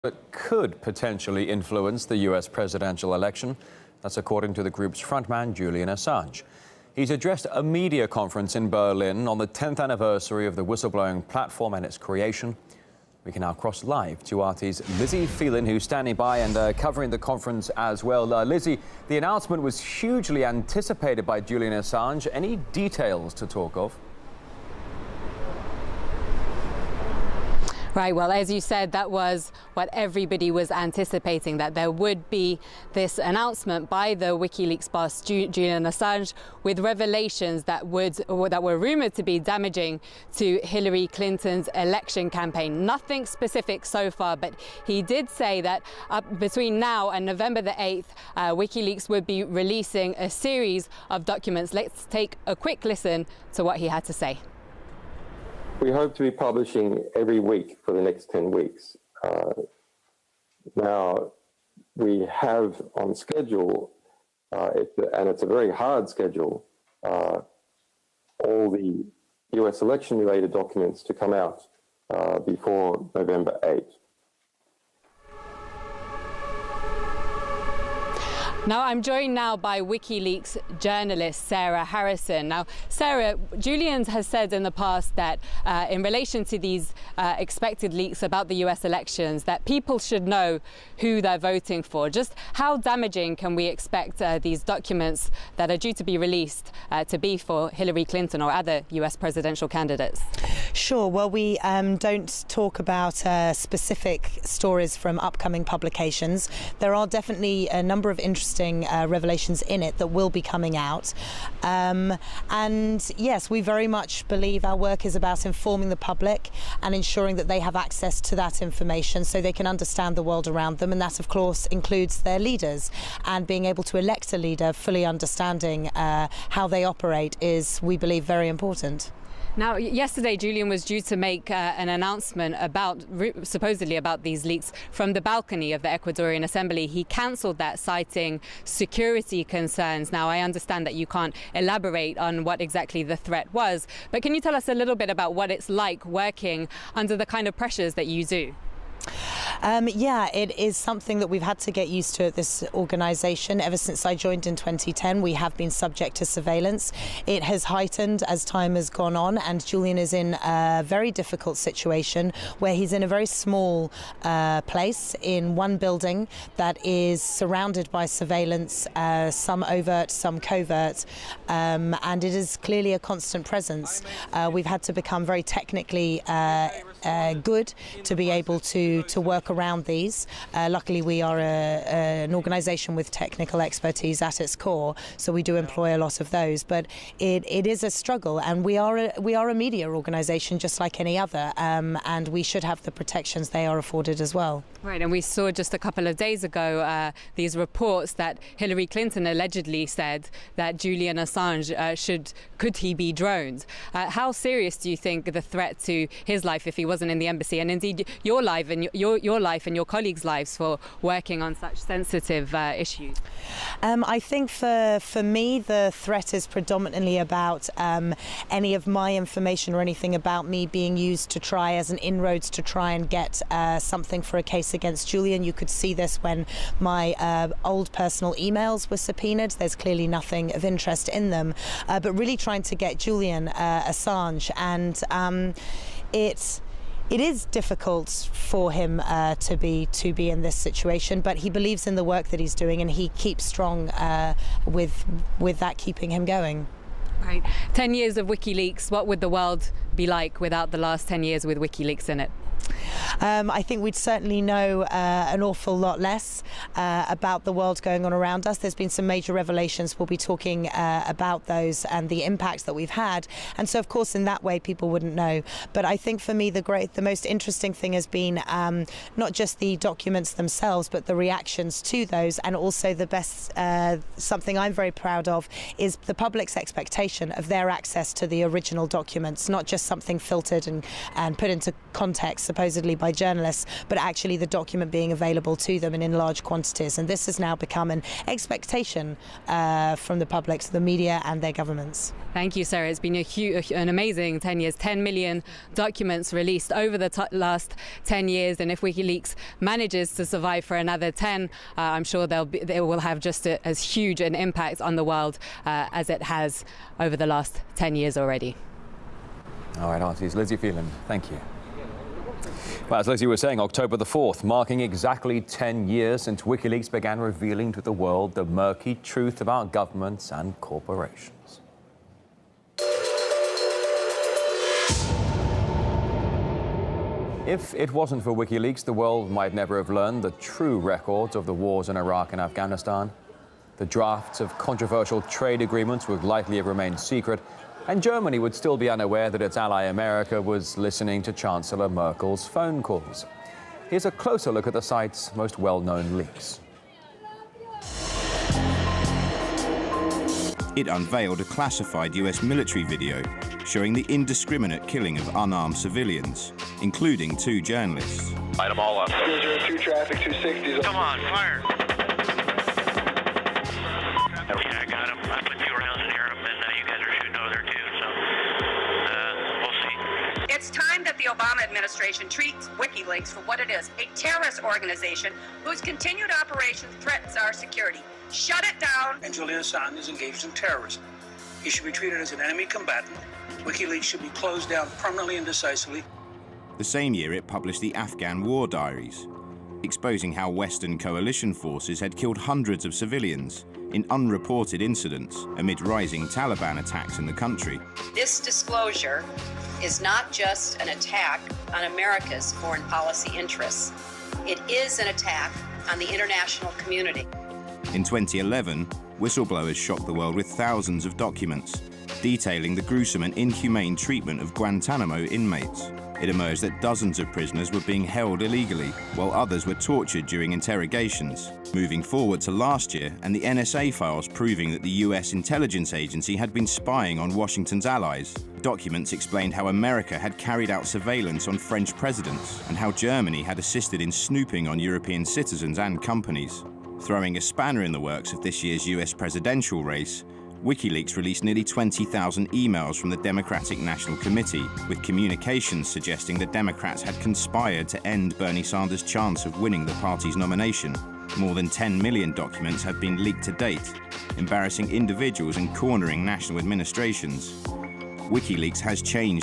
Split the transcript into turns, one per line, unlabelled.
that could potentially influence the US presidential election. That's according to the group's frontman, Julian Assange. He's addressed a media conference in Berlin on the 10th anniversary of the whistleblowing platform and its creation. We can now cross live to RT's Lizzie Phelan, who's standing by and covering the conference as well. Lizzie, the announcement was hugely anticipated by Julian Assange. Any details to talk of?
Right, well, as you said, that was what everybody was anticipating, that there would be this announcement by the WikiLeaks boss, Julian Assange, with revelations that were rumored to be damaging to Hillary Clinton's election campaign. Nothing specific so far, but he did say that between now and November the 8th, WikiLeaks would be releasing a series of documents. Let's take a quick listen to what he had to say.
We hope to be publishing every week for the next 10 weeks. Now, we have on schedule, and it's a very hard schedule, all the US election-related documents to come out before November 8th.
Now, I'm joined now by WikiLeaks journalist Sarah Harrison. Now, Sarah, Julian has said in the past that in relation to these expected leaks about the US elections, that people should know who they're voting for. Just how damaging can we expect these documents that are due to be released to be for Hillary Clinton or other US presidential candidates?
Sure. Well, we don't talk about specific stories from upcoming publications. There are definitely a number of interesting revelations in it that will be coming out. And yes, we very much believe our work is about informing the public and ensuring that they have access to that information so they can understand the world around them. And that, of course, includes their leaders. And being able to elect a leader, fully understanding how they operate is, we believe, very important.
Now, yesterday, Julian was due to make an announcement supposedly about these leaks from the balcony of the Ecuadorian Assembly. He cancelled that, citing security concerns. Now, I understand that you can't elaborate on what exactly the threat was, but can you tell us a little bit about what it's like working under the kind of pressures that you do?
Yeah, it is something that we've had to get used to at this organisation. Ever since I joined in 2010, we have been subject to surveillance. It has heightened as time has gone on, and Julian is in a very difficult situation where he's in a very small place in one building that is surrounded by surveillance, some overt, some covert, and it is clearly a constant presence. We've had to become very technically good to be able to work around these. Luckily, we are an organisation with technical expertise at its core, so we do employ a lot of those. But it is a struggle, and we are a media organisation just like any other, and we should have the protections they are afforded as well.
Right, and we saw just a couple of days ago these reports that Hillary Clinton allegedly said that Julian Assange could he be droned? How serious do you think the threat to his life if he wasn't in the embassy, and indeed your life and your life and your colleagues' lives for working on such sensitive issues?
I think for me the threat is predominantly about any of my information or anything about me being used to try as an inroads to try and get something for a case against Julian. You could see this when my old personal emails were subpoenaed. There's clearly nothing of interest in them, but really trying to get Julian Assange, and it is difficult for him to be in this situation, but he believes in the work that he's doing, and he keeps strong with that keeping him going.
Right. 10 years of WikiLeaks. What would the world be like without the last 10 years with WikiLeaks in it?
I think we'd certainly know an awful lot less about the world going on around us. There's been some major revelations. We'll be talking about those and the impacts that we've had. And so, of course, in that way, people wouldn't know. But I think for me, the most interesting thing has been not just the documents themselves, but the reactions to those. And also the best, something I'm very proud of, is the public's expectation of their access to the original documents, not just something filtered and put into context, supposedly by journalists, but actually the document being available to them and in large quantities. And this has now become an expectation from the public to the media and their governments.
Thank you, Sarah. It's been an amazing 10 years, 10 million documents released over the last 10 years. And if WikiLeaks manages to survive for another 10, I'm sure they will have just as huge an impact on the world as it has over the last 10 years already.
All right, RT's Lizzie Phelan, thank you. Well, as Lizzie was saying, October the 4th, marking exactly 10 years since WikiLeaks began revealing to the world the murky truth about governments and corporations. If it wasn't for WikiLeaks, the world might never have learned the true records of the wars in Iraq and Afghanistan. The drafts of controversial trade agreements would likely have remained secret, and Germany would still be unaware that its ally America was listening to Chancellor Merkel's phone calls. Here's a closer look at the site's most well-known leaks.
It unveiled a classified US military video showing the indiscriminate killing of unarmed civilians, including 2 journalists.
Light them all up.
002 traffic, 260.
Come on, fire. Yeah, I got him. I put 2 rounds near him, and you guys are shooting over there too, so we'll see.
It's time that the Obama administration treats WikiLeaks for what it is, a terrorist organization whose continued operation threatens our security. Shut it down.
And Julian Assange is engaged in terrorism. He should be treated as an enemy combatant. WikiLeaks should be closed down permanently and decisively.
The same year, it published the Afghan War Diaries, exposing how Western coalition forces had killed hundreds of civilians in unreported incidents amid rising Taliban attacks in the country.
This disclosure is not just an attack on America's foreign policy interests. It is an attack on the international community.
In 2011, whistleblowers shocked the world with thousands of documents detailing the gruesome and inhumane treatment of Guantanamo inmates. It emerged that dozens of prisoners were being held illegally, while others were tortured during interrogations. Moving forward to last year, and the NSA files proving that the US intelligence agency had been spying on Washington's allies. Documents explained how America had carried out surveillance on French presidents, and how Germany had assisted in snooping on European citizens and companies. Throwing a spanner in the works of this year's US presidential race, WikiLeaks released nearly 20,000 emails from the Democratic National Committee, with communications suggesting the Democrats had conspired to end Bernie Sanders' chance of winning the party's nomination. More than 10 million documents have been leaked to date, embarrassing individuals and cornering national administrations. WikiLeaks has changed